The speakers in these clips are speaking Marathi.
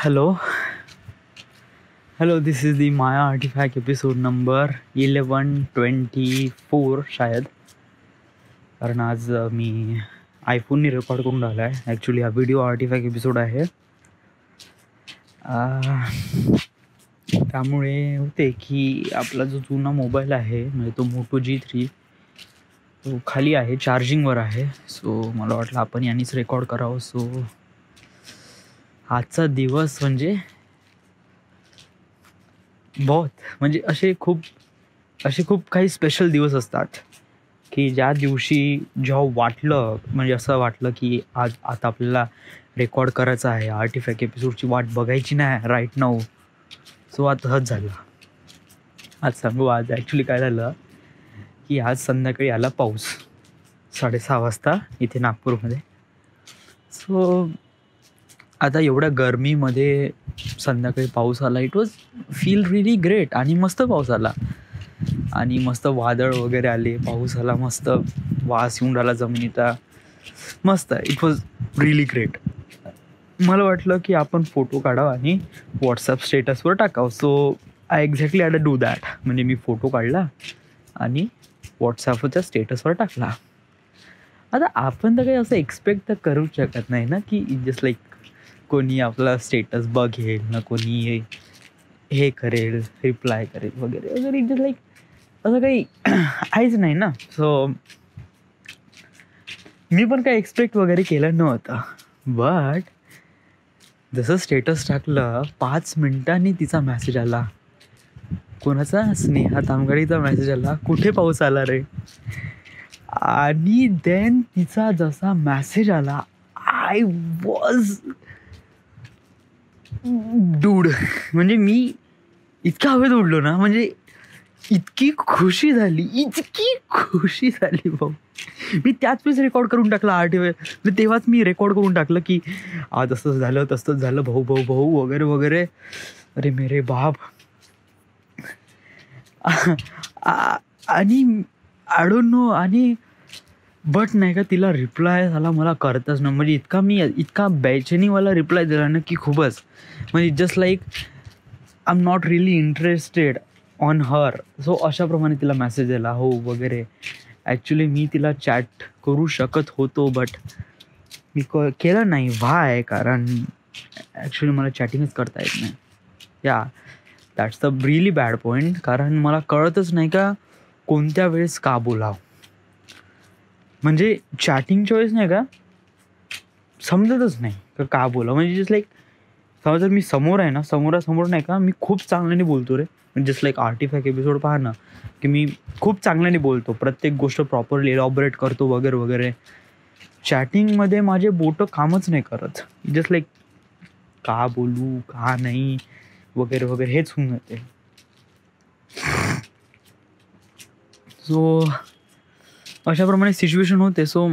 Hello, this is the Maya Artifact episode number 1124 शायद. कारण आज मी आयफोनने रेकॉर्ड करून राहिला आहे. ॲक्च्युली हा व्हिडिओ आर्टिफॅक्ट एपिसोड आहे. त्यामुळे होते की आपला जो जुना मोबाईल आहे म्हणजे तो मोटो G3 तो खाली आहे, चार्जिंगवर आहे. सो मला वाटलं आपण यांनीच रेकॉर्ड करावं. सो आजचा दिवस म्हणजे म्हणजे असे खूप काही स्पेशल दिवस असतात की ज्या दिवशी जेव्हा वाटलं म्हणजे असं वाटलं की आता आपल्याला रेकॉर्ड करायचं आहे, आर्टिफॅक्ट एपिसोडची वाट बघायची नाही राईट नाऊ. सो आता झालं. आज सांगू आज ॲक्च्युली काय झालं की आज संध्याकाळी आला पाऊस 6:30 वाजता इथे नागपूरमध्ये. सो आता एवढ्या गरमीमध्ये संध्याकाळी पाऊस आला. It was feel relief great. आणि मस्त पाऊस आला आणि मस्त वादळ वगैरे आले, पाऊस आला, मस्त वास येऊन राहिला जमिनीचा, मस्त. It was relief great. मला वाटलं की आपण फोटो काढावा आणि व्हॉट्सअप स्टेटसवर टाकावं. So I exactly had to do that. म्हणजे मी फोटो काढला आणि व्हॉट्सअपच्या स्टेटसवर टाकला. आता आपण तर काही असं एक्सपेक्ट तर करू शकत नाही ना की जस्ट लाईक कोणी आपला स्टेटस बघेल ना, कोणी हे करेल, रिप्लाय करेल वगैरे वगैरे. जस्ट लाईक असं काही आहेच नाही ना. सो मी पण काही एक्सपेक्ट वगैरे केलं नव्हतं. बट जसं स्टेटस टाकलं 5 मिनिटांनी तिचा मेसेज आला. कोणाचा? स्नेहा तामगाडीचा मेसेज आला, कुठे पाऊस आला रे. आणि देन तिचा जसा मेसेज आला आय वॉज डूड. म्हणजे मी इतका हवेत उडलो ना, म्हणजे इतकी खुशी झाली भाऊ. मी त्याच वेळेस रेकॉर्ड करून टाकला आर्टिफॅक्ट. तेव्हाच मी रेकॉर्ड करून टाकलं की आज असं झालं तसंच झालं, भाऊ वगैरे वगैरे. अरे मेरे बाप. आणि आय डोंट नो. आणि बट नाही का तिला रिप्लाय झाला मला करताच ना. म्हणजे इतका बेचैनीवाला रिप्लाय दिला ना की खूपच. म्हणजे just like I am not really interested on her. So अशाप्रमाणे तिला मेसेज दिला हो वगैरे. ॲक्च्युली मी तिला चॅट करू शकत होतो बट मी केलं नाही. व्हाय? कारण ॲक्च्युली मला चॅटिंगच करता येत नाही. या that's the really bad point. कारण मला कळतच नाही का कोणत्या वेळेस का बोलावं. म्हणजे चॅटिंगच्या वेळेस नाही का समजतच नाही का बोलावं. म्हणजे जस्ट लाईक समजा जर मी समोर आहे ना, समोरासमोर नाही का मी खूप चांगल्याने बोलतो रे. म्हणजे जस्ट लाईक आर्टिफॅक्ट एपिसोड पहा ना की मी खूप चांगल्याने बोलतो, प्रत्येक गोष्ट प्रॉपरली इलॉबरेट करतो वगैरे वगैरे. चॅटिंगमध्ये माझे बोटं कामच नाही करत. जस्ट लाईक का बोलू का नाही वगैरे वगैरे हेच होऊन जाते. सो अशाप्रमाणे सिच्युएशन होते. सो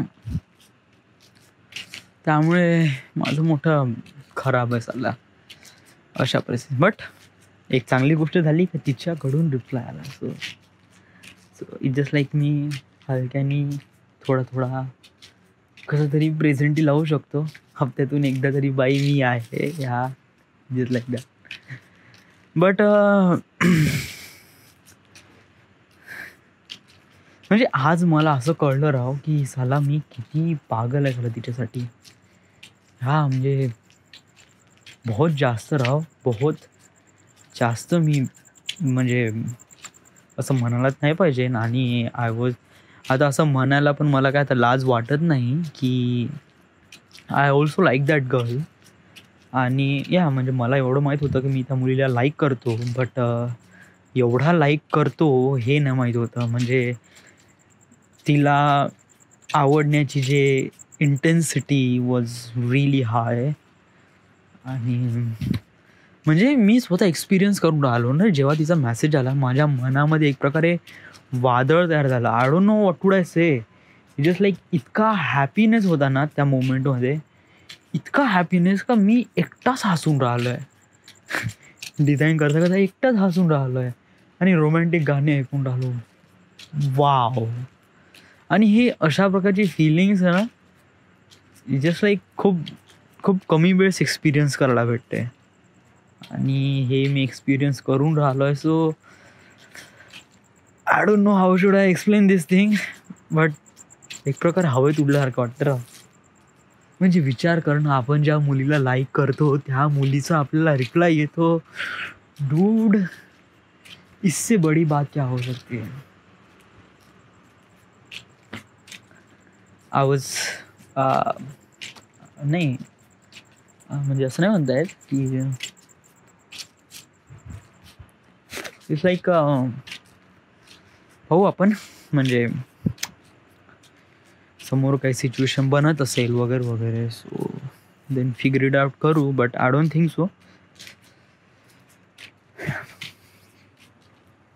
त्यामुळे माझं मोठं खराब आहे चालला अशा परिस्थितीत. बट एक चांगली गोष्ट झाली की तिच्याकडून रिप्लाय आला. सो इट जस्ट लाईक मी हलक्यानी थोडा कसं तरी प्रेझेंटी लावू शकतो. हप्त्यातून एकदा तरी बाई मी आहे ह्या जस्ट लाईक दॅट. बट म्हणजे आज मला असं कळलं राव की साला मी किती पागल आहे खरं तिच्यासाठी. हा म्हणजे बहुत जास्त मी म्हणजे असं म्हणायलाच नाही पाहिजे. आणि आता असं म्हणायला पण मला काय आता लाज वाटत नाही की I also like that girl. आणि म्हणजे मला एवढं माहीत होतं की मी त्या मुलीला लाईक करतो. बट एवढा लाईक करतो हे नाही माहीत होतं. म्हणजे तिला आवडण्याची जे इंटेन्सिटी वॉज रिअली हाय. आणि म्हणजे मी स्वतः एक्सपिरियन्स करून राहिलो ना. जेव्हा तिचा मेसेज आला माझ्या मनामध्ये एक प्रकारे वादळ तयार झालं. I don't know what would I say. Just like इतका हॅपीनेस होता ना त्या मोमेंटमध्ये, इतका हॅपीनेस का मी एकटाच हसून राहिलो आहे. डिझाईन करता एकटाच हसून राहिलो आहे आणि रोमॅन्टिक गाणे ऐकून राहिलो. वाव. आणि हे अशा प्रकारची फिलिंग्स आहे ना जस्ट लाईक खूप कमी वेळेस एक्सपिरियन्स करायला भेटते. आणि हे मी एक्सपिरियन्स करून राहिलो आहे. So I don't know how should I explain this thing, but एक प्रकारे हवेत उडल्यासारखं वाटतं राव. म्हणजे विचार करणं, आपण ज्या मुलीला लाईक करतो त्या मुलीचा आपल्याला रिप्लाय येतो. डूड, इससे बड़ी बात क्या हो सकती है. आवाज नाही म्हणजे असं नाही म्हणता येत की इट्स लाईक पाहू आपण, म्हणजे समोर काही सिच्युएशन बनत असेल वगैरे वगैरे, so then figure it out करू. But I don't think so.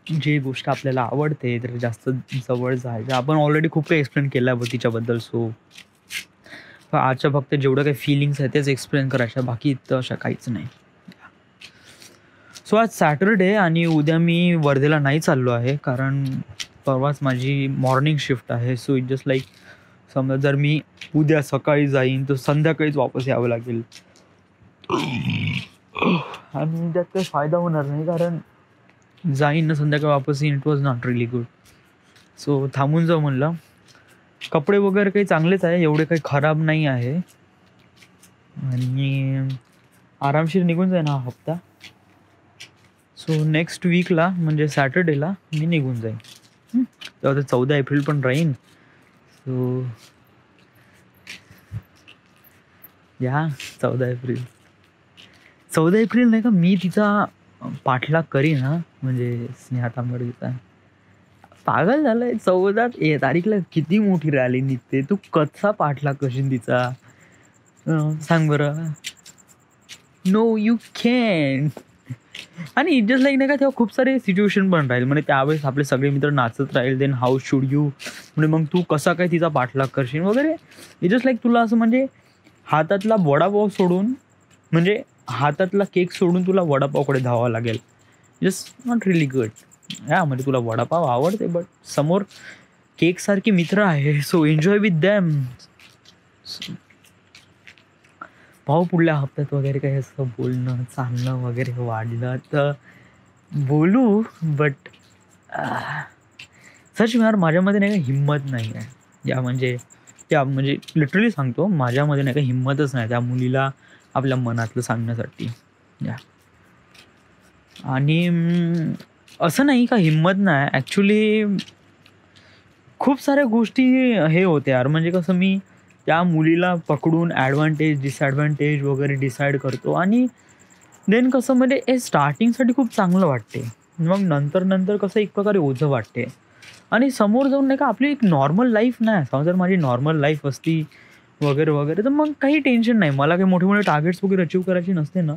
जी गोष्ट आपल्याला आवडते तर जास्त जवळ जायचं. आपण ऑलरेडी खूप काही एक्सप्लेन केलं आहे तिच्याबद्दल. सो आजच्या फक्त जेवढं काही फिलिंग्स आहेत तेच एक्सप्लेन करायच्या, बाकी इथं अशा काहीच नाही. सो आज सॅटरडे आणि उद्या मी वर्धेला नाही चाललो आहे, कारण परवाच माझी मॉर्निंग शिफ्ट आहे. सो इट जस्ट लाईक, समजा जर मी उद्या सकाळी जाईन तर संध्याकाळीच वापस यावं लागेल आणि त्यात काही फायदा होणार नाही, कारण जाईन ना संध्याकाळी वापस येईन. It was not really good. So थांबून जाऊ म्हणलं. कपडे वगैरे काही चांगलेच आहे, एवढे काही खराब नाही आहे आणि आरामशीर निघून जाईन हा हप्ता. सो नेक्स्ट वीकला म्हणजे सॅटर्डेला मी निघून जाईन. तेव्हा ते 14 एप्रिल पण राहीन. सो या 14 एप्रिल नाही का, मी तिचा पाठलाग करीन हा, म्हणजे स्नेहा तांबडीचा. पागल झालाय, 14 तारीखला किती मोठी रॅली निघते, तू कसा पाठलाग करशील तिचा, सांग बरं. No you can. आणि जस्ट लाईक नाही का, तेव्हा खूप सारे सिच्युएशन पण राहील, म्हणजे त्यावेळेस आपले सगळे मित्र नाचत राहील. देन हाऊ शुड यू, म्हणजे मग तू कसा काय तिचा पाठलाग करशील वगैरे. इट जस्ट लाईक तुला असं म्हणजे हातातला वडापाव सोडून, म्हणजे हातातला केक सोडून तुला वडापावकडे धावावं लागेल. Just not really good. या म्हणजे तुला वडापाव आवडते, बट समोर केकसारखे मित्र आहे, सो एन्जॉय विथ दॅम. भाऊ पुढल्या हप्त्यात वगैरे काही असं बोलणं चालणं वगैरे वाढलं तर बोलू. बट सच यार, माझ्यामध्ये नाही का हिंमत नाही आहे. म्हणजे लिटरली सांगतो, माझ्यामध्ये नाही का हिंमतच नाही त्या मुलीला आपल्या मनातलं सांगण्यासाठी. या आणि असं नाही का हिंमत नाही, ॲक्च्युली खूप साऱ्या गोष्टी हे होते यार. म्हणजे कसं, मी त्या मुलीला पकडून ॲडव्हान्टेज डिसॲडव्हान्टेज वगैरे डिसाईड करतो आणि देन कसं म्हणजे हे स्टार्टिंगसाठी खूप चांगलं वाटते, मग नंतर कसं एक प्रकारे ओझं वाटते. आणि समोर जाऊन नाही का आपली एक नॉर्मल लाईफ नाही, समजा जर माझी नॉर्मल लाईफ असती वगैरे वगैरे तर मग काही टेन्शन नाही, मला काही मोठे मोठे टार्गेट्स वगैरे अचीव करायचे नसते ना,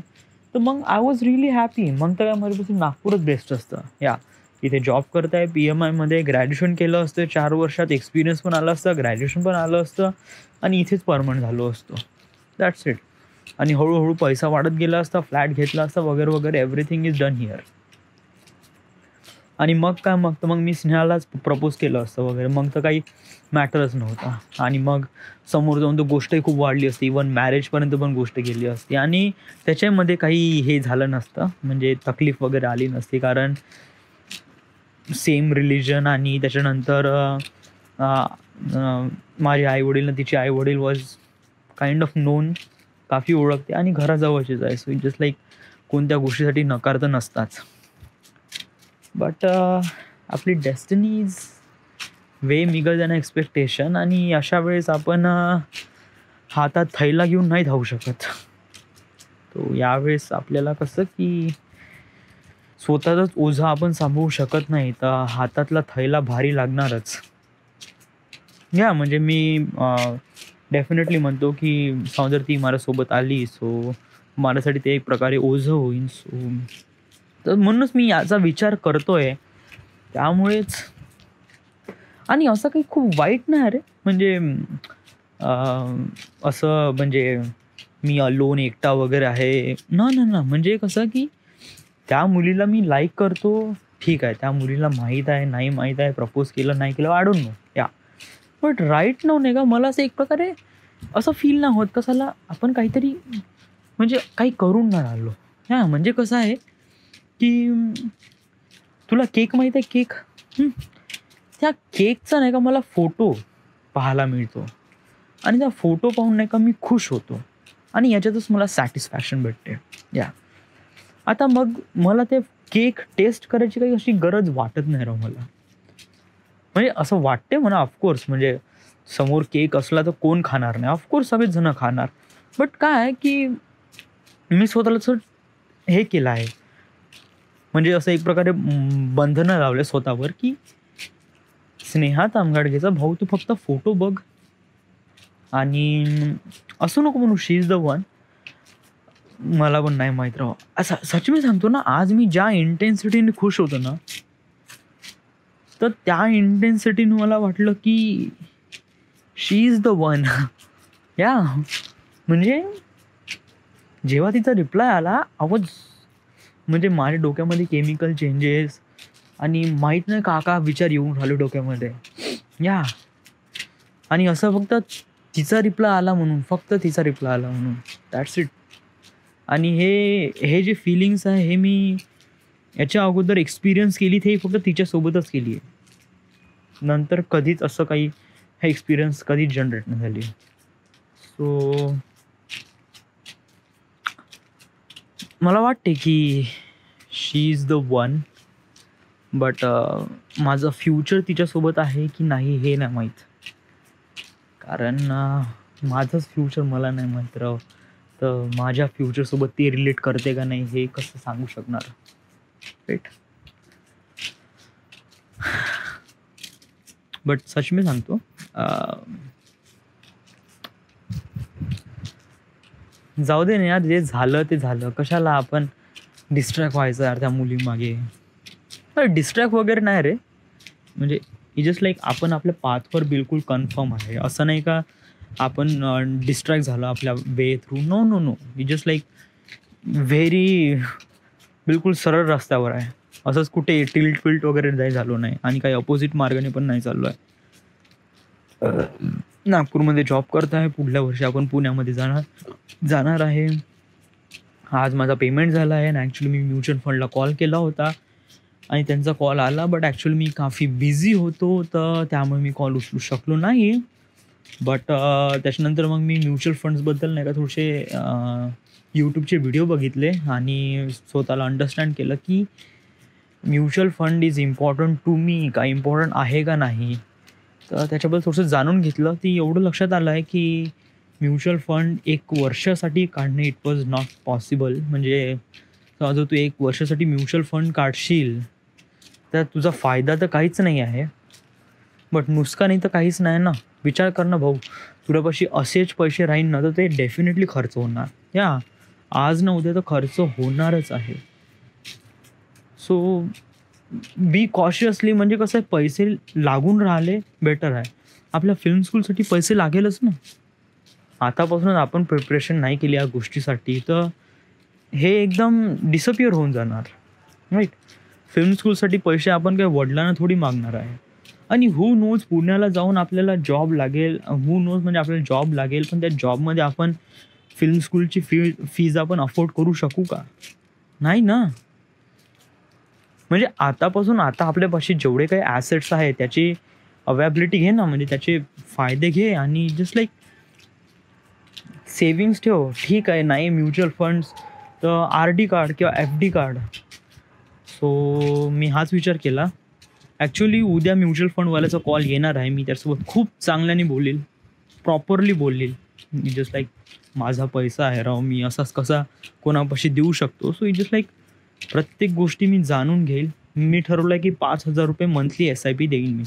तर मग आय वॉज रिअली हॅपी. मग तर काय माझ्यापासून नागपूरच बेस्ट असतं. या इथे जॉब करताय PMIमध्ये, ग्रॅज्युएशन केलं असतं 4 वर्षात, एक्सपिरियन्स पण आला असतं, ग्रॅज्युएशन पण आलं असतं आणि इथेच परमनंट झालो असतो. That's it. आणि हळूहळू पैसा वाढत गेला असता, फ्लॅट घेतला असता वगैरे वगैरे, एव्हरीथिंग इज डन हिअर. आणि मग काय, मग तर मग मी स्नेहालाच प्रपोज केलं असतं वगैरे, मग तर काही मॅटरच नव्हता. आणि मग समोर जाऊन तो गोष्टही खूप वाढली असती, इवन मॅरेजपर्यंत पण गोष्ट गेली असती आणि त्याच्यामध्ये काही हे झालं नसतं, म्हणजे तकलीफ वगैरे आली नसती, कारण सेम रिलिजन. आणि त्याच्यानंतर माझे आईवडील ना तिचे आईवडील वॉज काइंड ऑफ नोन, काफी ओळखते आणि घराजवळचेच आहे. सो इट जस्ट लाईक कोणत्या गोष्टीसाठी नकार तर नसताच. बट आपली destiny is way bigger than expectation. आणि अशा वेळेस आपण हातात थैला घेऊन नाही धावू शकत. तो यावेळेस आपल्याला कसं की स्वतःचाच ओझा आपण सांभाळू शकत नाही, तर हातातला थैला भारी लागणारच. या म्हणजे मी डेफिनेटली म्हणतो की जर ती माझ्यासोबत आली, सो माझ्यासाठी ते एक प्रकारे ओझं होईल. सो तर म्हणूनच मी याचा विचार करतोय, त्यामुळेच. आणि असं काही खूप वाईट नाही रे, म्हणजे असं म्हणजे मी अलोन एकटा वगैरे आहे ना. म्हणजे कसं की त्या मुलीला मी लाईक करतो, ठीक आहे, त्या मुलीला माहीत आहे नाही माहीत आहे, प्रपोज केलं नाही केलं, आय डोंट नो. या बट राईट नाव नाही का, मला असं एक प्रकारे असं फील नाही होत कसाला आपण काहीतरी म्हणजे काही करून नाही राहिलो. हां, म्हणजे कसं आहे, की तुला केक माहीत आहे केक? त्या केकचा नाही का मला फोटो पाहायला मिळतो आणि त्या फोटो पाहून नाही का मी खुश होतो आणि याच्यातच मला सॅटिस्फॅक्शन भेटते. या आता मग मला ते केक टेस्ट करायची काही अशी गरज वाटत नाही राव मला. म्हणजे असं वाटते म्हणा ऑफकोर्स म्हणजे समोर केक असला तर कोण खाणार नाही? ऑफकोर्स सगळेच जण खाणार. बट काय आहे, की मी स्वतःला असं हे केलं आहे, म्हणजे असं एक प्रकारे बंधनं लावले स्वतःवर, की स्नेहा तामगाडगेचा भाऊ तू फक्त फोटो बघ आणि असं नको म्हणू शी इज द वन. मला पण नाही माहीत राव. असं सच मी सांगतो ना, आज मी ज्या इंटेन्सिटीने खुश होतो ना, तर त्या इंटेन्सिटीने मला वाटलं की शी इज द वन. या म्हणजे जेव्हा तिचा रिप्लाय आला, म्हणजे माझ्या डोक्यामध्ये केमिकल चेंजेस आणि माहीत नाही का विचार येऊन राहिले डोक्यामध्ये. या आणि असं फक्त तिचा रिप्लाय आला म्हणून, फक्त तिचा रिप्लाय आला म्हणून, दॅट्स इट. आणि हे जे फिलिंग्स आहे हे मी याच्या अगोदर एक्सपिरियन्स केली, ते फक्त तिच्यासोबतच केली आहे. नंतर कधीच असं काही हे एक्सपिरियन्स कधीच जनरेट नाही झाली. सो मला वाटते की शी इज द वन. बट माझं फ्युचर तिच्यासोबत आहे की नाही हे नाही माहीत. कारण माझंच फ्युचर मला नाही माहीत राव. तर माझ्या फ्युचरसोबत ती रिलेट करते का नाही हे कसं सांगू शकणार, राईट? बट सच मी सांगतो, जाऊ दे ना यार, जे झालं ते झालं. कशाला आपण डिस्ट्रॅक्ट व्हायचं यार त्या मुलीमागे? डिस्ट्रॅक्ट वगैरे नाही रे, म्हणजे ही जस्ट लाईक आपण आपल्या पाथवर बिलकुल कन्फर्म आहे. असं नाही का आपण डिस्ट्रॅक्ट झालो आपल्या way through. No no no, ही जस्ट लाईक व्हेरी बिलकुल सरळ रस्त्यावर आहे. असंच कुठे टिल्ट वगैरे नाही झालो नाही आणि काही अपोजिट मार्गाने पण नाही चाललो आहे. नागपूरमध्ये जॉब करत आहे. पुढल्या वर्षी आपण पुण्यामध्ये जाणार आहे. आज माझा पेमेंट झाला आहे आणि ॲक्च्युली मी म्युच्युअल फंडला कॉल केला होता आणि त्यांचा कॉल आला. But actually me coffee busy होतो, तर त्यामुळे मी कॉल उचलू शकलो नाही. बट त्याच्यानंतर मग मी म्युच्युअल फंड्सबद्दल नाही का थोडेसे यूट्यूबचे व्हिडिओ बघितले आणि स्वतःला अंडरस्टँड केलं की mutual fund is important to me, का इम्पॉर्टंट आहे का नाही. तर त्याच्याबद्दल थोडंसं जाणून घेतलं. ती एवढं लक्षात आलं आहे की म्युच्युअल फंड 1 वर्षासाठी काढणे इट वॉज नॉट पॉसिबल. म्हणजे जर तू 1 वर्षासाठी म्युच्युअल फंड काढशील तर तुझा फायदा तर काहीच नाही आहे, बट नुकसानही तर काहीच नाही ना. विचार कर ना भाऊ, तुझ्यापाशी असेच पैसे राहील ना तर ते डेफिनेटली खर्च होणार. या आज ना उद्या तर खर्च होणारच आहे. सो बी कॉशियसली. म्हणजे कसं आहे, पैसे लागून राहिले बेटर आहे. आपल्या फिल्म स्कूलसाठी पैसे लागेलच ना. आतापासूनच आपण प्रिपरेशन नाही केली या गोष्टीसाठी तर हे एकदम डिसअपिअर होऊन जाणार, राईट? फिल्म स्कूलसाठी पैसे आपण काही वडिलांना थोडी मागणार आहे. आणि हू नोज पुण्याला जाऊन आपल्याला जॉब लागेल, हू नोज म्हणजे आपल्याला जॉब लागेल, पण त्या जॉबमध्ये आपण फिल्म स्कूलची फीज आपण अफोर्ड करू शकू का? नाही ना. म्हणजे आतापासून आता आपल्यापाशी जेवढे काही ॲसेट्स आहेत त्याची अवेबिलिटी घे ना, म्हणजे त्याचे फायदे घे आणि जस्ट लाईक सेविंग्स ठेव. ठीक आहे, नाही म्युच्युअल फंड्स तर RD काढ किंवा FD काढ. सो मी हाच विचार केला. ॲक्च्युली उद्या म्युच्युअल फंडवाल्याचा कॉल येणार आहे. मी त्याच्यासोबत खूप चांगल्याने बोलेल, प्रॉपरली बोलेल. जस्ट लाईक माझा पैसा आहे राव, मी असाच कसा कोणापाशी देऊ शकतो. सो जस्ट लाईक प्रत्येक गोष्टी मी जाणून घेईल. मी ठरवलं आहे की 5,000 रुपये मंथली SIP देईन मी,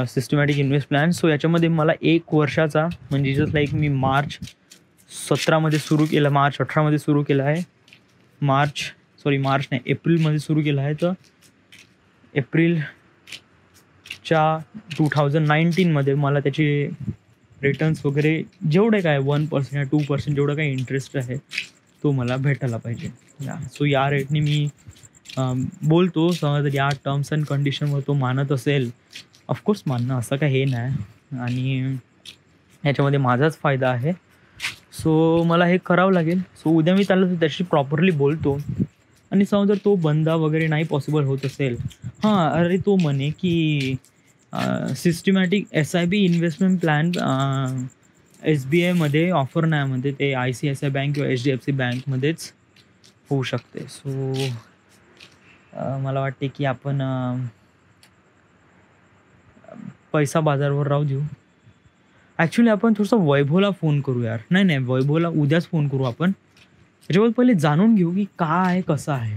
सिस्टमॅटिक इन्व्हेस्ट प्लॅन. सो याच्यामध्ये मला 1 वर्षाचा म्हणजे जस्ट लाईक मी मार्च 18मध्ये सुरू केला आहे. मार्च नाही, एप्रिलमध्ये सुरू केला आहे. तर एप्रिलच्या 2019मध्ये मला त्याचे रिटर्न्स वगैरे जेवढे काय 1% या 2% जेवढं काही इंटरेस्ट आहे तो मला भेटायला पाहिजे. सो या रेटने मी बोलतो. समजा जर या टर्म्स अँड कंडिशनवर तो मानत असेल, ऑफकोर्स मानणं असं काही हे नाही आणि ह्याच्यामध्ये माझाच फायदा आहे. सो मला हे करावं लागेल. सो उद्या मी त्याच्याशी प्रॉपरली बोलतो आणि समजा जर तो बंदा वगैरे नाही पॉसिबल होत असेल, हां, अरे तो म्हणे की सिस्टमॅटिक SIP इन्व्हेस्टमेंट प्लॅन SBIमध्ये ऑफर नाही, म्हणजे ते ICICI बँक किंवा HDFC बँकमध्येच होऊ शकते. सो मला वाटते की आपण पैसा बाजारवर राहू देऊ. ॲक्च्युली आपण थोडंसं वैभवला फोन करू यार. नाही, वैभवला उद्याच फोन करू आपण. त्याच्याबद्दल पहिले जाणून घेऊ की काय आहे, कसं आहे.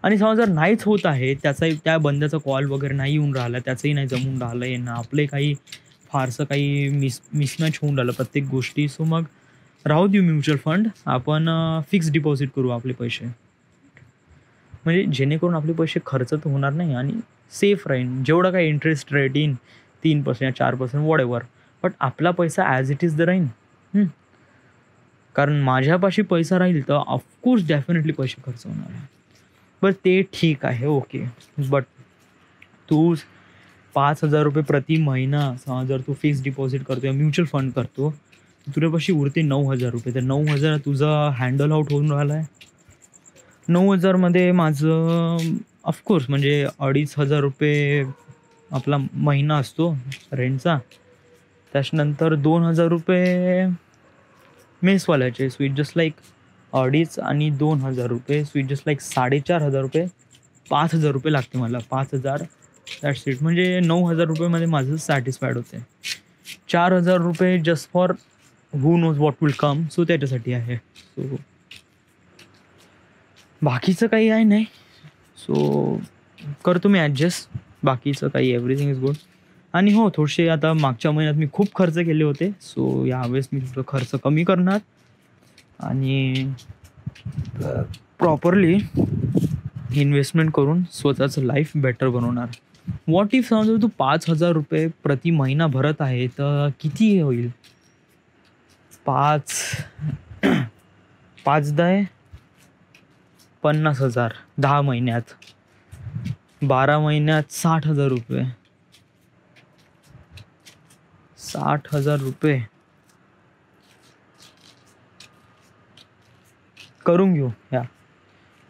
आणि समजा जर नाहीच होत आहे, त्याचाही त्या बंद्याचा कॉल वगैरे नाही येऊन राहिला, त्याचंही नाही जमून राहिलं येणं, आपले काही फारसं काही मिसमॅच होऊन राहिलं प्रत्येक गोष्टी. सो मग राहू देऊ म्युच्युअल फंड. आपण फिक्स डिपॉझिट करू आपले पैसे, म्हणजे जेणेकरून आपले पैसे खर्च तर होणार नाही आणि सेफ राहील. जेवढं काही इंटरेस्ट रेट येईन 3% या 4% वॉट, बट आपला पैसा ॲज इट इज द राहील. कारण माझ्यापाशी पैसा राहील तर ऑफकोर्स डेफिनेटली पैसे खर्च होणार आहे. बरं ते ठीक आहे, ओके. बट तू 5,000 रुपये प्रति महिना जर तू फिक्स डिपॉझिट करतो या म्युच्युअल फंड करतो, तुझ्यापाशी उरते 9,000 रुपये. तर 9,000 तुझा हँडल आउट होऊन राहिला आहे. 9,000मध्ये माझं ऑफकोर्स म्हणजे 2,500 रुपये आपला महिना असतो रेंटचा. त्याच्यानंतर 2,000 रुपये मेसवाल्याचे, स्वीट जस्ट लाईक 2,500 आणि 2,000 रुपये स्वीट जस्ट लाईक 4,500 रुपये. 5,000 रुपये लागते मला. 5,000 दॅट्स इट. म्हणजे 9,000 रुपयेमध्ये माझं सॅटिस्फाईड होते. 4,000 रुपये just for who knows what will come. So त्याच्यासाठी आहे. सो बाकीचं काही आहे नाही. सो करतो मी ॲडजस्ट. बाकीचं काही एव्हरीथिंग इज गुड. आणि हो, थोडेसे आता मागच्या महिन्यात मी खूप खर्च केले होते. सो यावेळेस मी थोडं खर्च कमी करणार आणि प्रॉपरली इन्व्हेस्टमेंट करून स्वतःचं लाईफ बेटर बनवणार. व्हॉट इफ समजा तू 5,000 रुपये प्रति महिना भरत आहे तर किती होईल? 5 50,000 10 महिन्यात. 12 महिन्यात 60,000 रुपये. 60,000 रुपये करून घेऊ.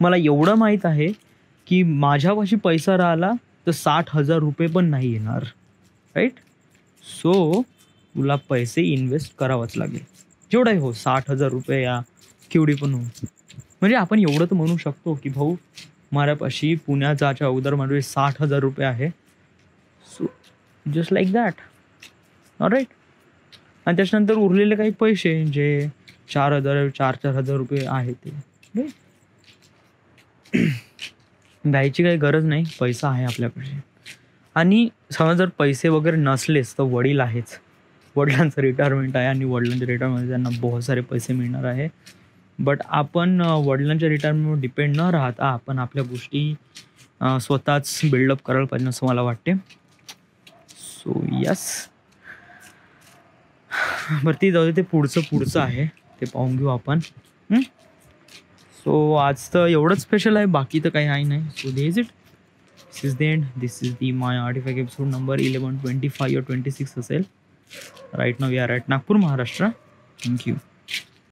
मला एवढं माहीत आहे की माझ्यापाशी पैसा राहिला तर 60,000 रुपये पण नाही येणार, राईट? सो तुला पैसे इन्व्हेस्ट करावंच लागेल. जेवढंही हो, 60,000 रुपये या केवढी पण हो. म्हणजे आपण एवढं तर म्हणू शकतो की भाऊ, माझ्यापाशी पुण्यात जायच्या अगोदर माझे 60,000 रुपये आहे. So just like that, all right. आणि त्याच्यानंतर उरलेले काही पैसे जे 4,000 रुपये आहेत ते द्यायची काही गरज नाही. पैसा आहे आपल्याकडे. आणि समजा जर पैसे वगैरे नसलेच तर वडील आहेच. वडिलांचं रिटायरमेंट आहे आणि वडिलांच्या रिटायरमेंटमध्ये त्यांना बहुत सारे पैसे मिळणार आहे. बट आपण वडिलांच्या रिटायरमेंटवर डिपेंड न राहता आपण आपल्या गोष्टी स्वतःच बिल्डअप करायला पाहिजे असं मला वाटते. So yes. बरं ती जाऊ दे, ते पुढचं आहे ते पाहून घेऊ आपण. सो आज तर एवढंच स्पेशल आहे, बाकी तर काही आहे नाही. So this it. This is the end. This is the my artifact episode number 11, 25 or 26 असेल. Right now we are at Nagpur, Maharashtra. Thank you.